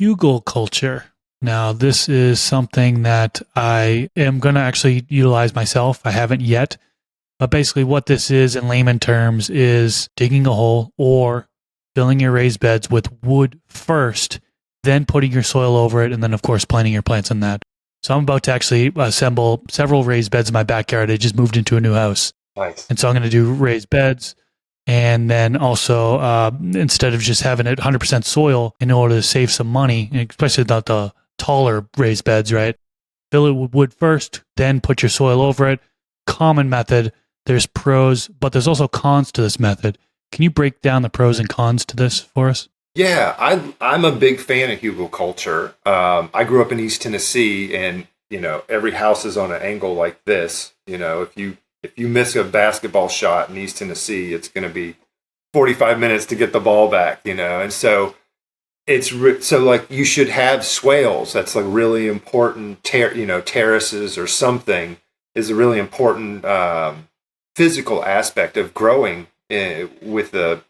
Hugelkultur. Now, this is something that I am going to actually utilize myself. I haven't yet. But basically, what this is in layman terms is digging a hole or filling your raised beds with wood first, then putting your soil over it, and then, of course, planting your plants in that. So I'm about to actually assemble several raised beds in my backyard. I just moved into a new house. Nice. And so I'm going to do raised beds. And then also, instead of just having it 100% soil in order to save some money, especially the taller raised beds, right? Fill it with wood first, then put your soil over it. Common method. There's pros, but there's also cons to this method. Can you break down the pros and cons to this for us? Yeah, I'm a big fan of Hugelkultur. I grew up in East Tennessee, and every house is on an angle like this. If you miss a basketball shot in East Tennessee, it's going to be 45 minutes to get the ball back. And so so like you should have swales. That's like really important. Terraces or something is a really important physical aspect of growing with a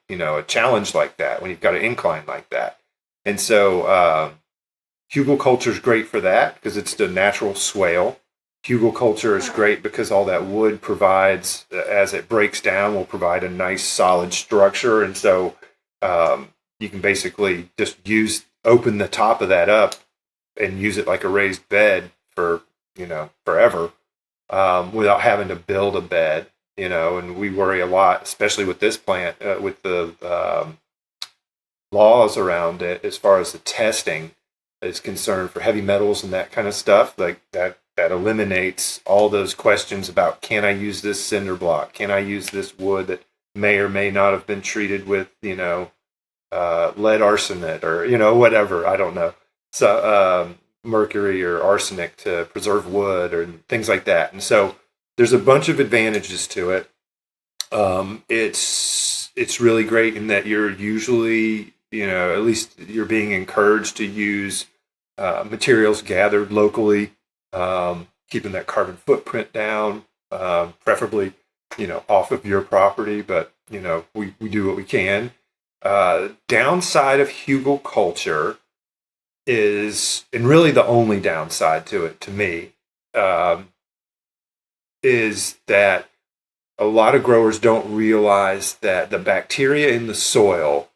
challenge like that when you've got an incline like that. And so Hugelkultur is great for that because it's the natural swale. Hugelkultur is great because all that wood provides, as it breaks down, will provide a nice solid structure. And so you can basically just open the top of that up and use it like a raised bed for, forever without having to build a bed. And we worry a lot, especially with this plant, with the laws around it as far as the testing is concerned for heavy metals and that kind of stuff. Like that eliminates all those questions about, can I use this cinder block? Can I use this wood that may or may not have been treated with, lead arsenate or, whatever, I don't know. So mercury or arsenic to preserve wood or things like that. And so there's a bunch of advantages to it. It's really great in that you're usually, at least you're being encouraged to use materials gathered locally, keeping that carbon footprint down, preferably, off of your property. But, we do what we can. Downside of Hugelkultur is, and really the only downside to it to me, is that a lot of growers don't realize that the bacteria in the soil,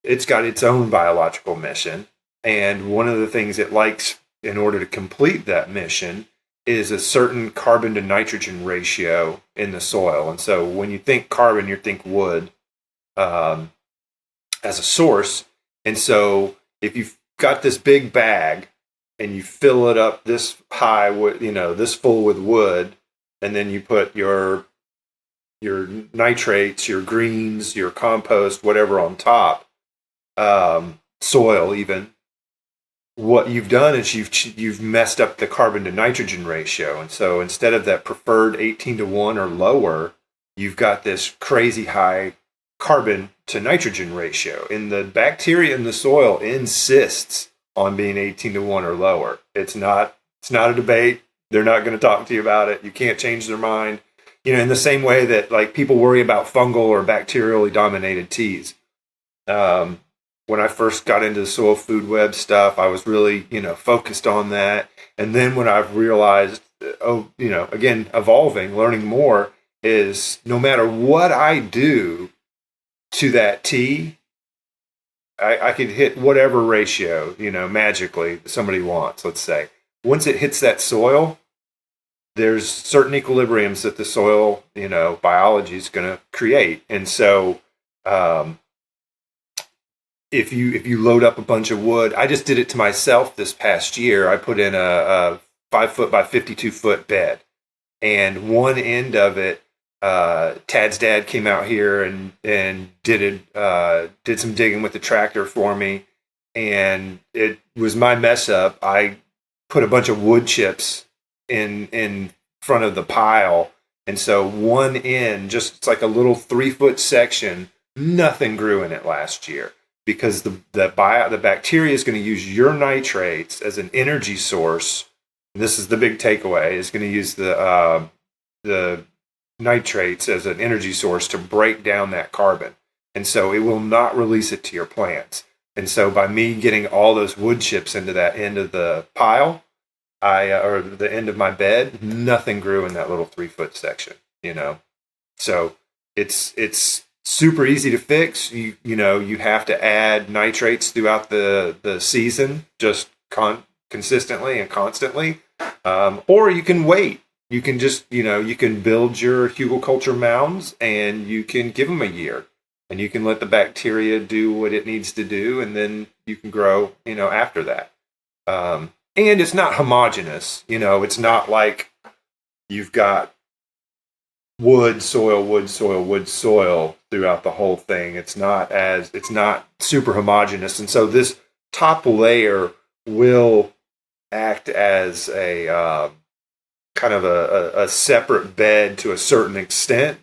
it's got its own biological mission. And one of the things it likes in order to complete that mission is a certain carbon to nitrogen ratio in the soil. And so when you think carbon, you think wood as a source. And so if you've got this big bag and you fill it up this high with, this full with wood, and then you put your nitrates, your greens, your compost, whatever on top, soil even, what you've done is you've messed up the carbon to nitrogen ratio. And so instead of that preferred 18-to-1 or lower, you've got this crazy high carbon to nitrogen ratio. And the bacteria in the soil insists on being 18-to-1 or lower. It's not a debate. They're not going to talk to you about it. You can't change their mind. In the same way that like people worry about fungal or bacterially dominated teas. When I first got into the soil food web stuff, I was really, focused on that. And then when I've realized, again, evolving, learning more is no matter what I do to that tea, I could hit whatever ratio, magically somebody wants, let's say. Once it hits that soil, there's certain equilibriums that the soil, biology is going to create. And so if you load up a bunch of wood, I just did it to myself this past year. I put in a 5-foot by 52-foot bed. And one end of it, Tad's dad came out here and did some digging with the tractor for me. And it was my mess up. I put a bunch of wood chips in front of the pile. And so one end, it's like a little 3-foot section, nothing grew in it last year because the bacteria is going to use your nitrates as an energy source. And this is the big takeaway, is going to use the nitrates as an energy source to break down that carbon. And so it will not release it to your plants. And so by me getting all those wood chips into that end of the pile, or the end of my bed, nothing grew in that little 3-foot section, So it's super easy to fix. You have to add nitrates throughout the season, just consistently and constantly, or you can wait. You can just you can build your Hugelkultur mounds and you can give them a year, and you can let the bacteria do what it needs to do, and then you can grow after that. And it's not homogeneous. It's not like you've got wood, soil, wood, soil, wood, soil throughout the whole thing. It's not super homogeneous. And so this top layer will act as a kind of a separate bed to a certain extent,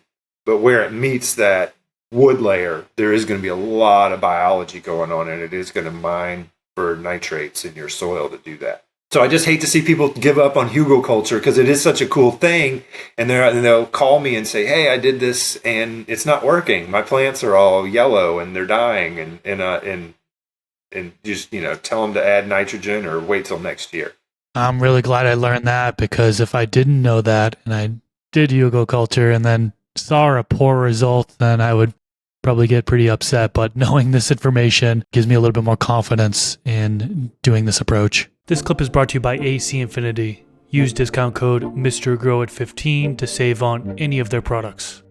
but where it meets that wood layer, there is going to be a lot of biology going on, and it is going to mine for nitrates in your soil to do that. So I just hate to see people give up on Hugelkultur because it is such a cool thing, and they'll call me and say, "Hey, I did this and it's not working. My plants are all yellow and they're dying," and just tell them to add nitrogen or wait till next year. I'm really glad I learned that, because if I didn't know that and I did Hugelkultur and then saw a poor result, then I would probably get pretty upset. But knowing this information gives me a little bit more confidence in doing this approach. This clip is brought to you by AC Infinity. Use discount code MrGrow at 15 to save on any of their products.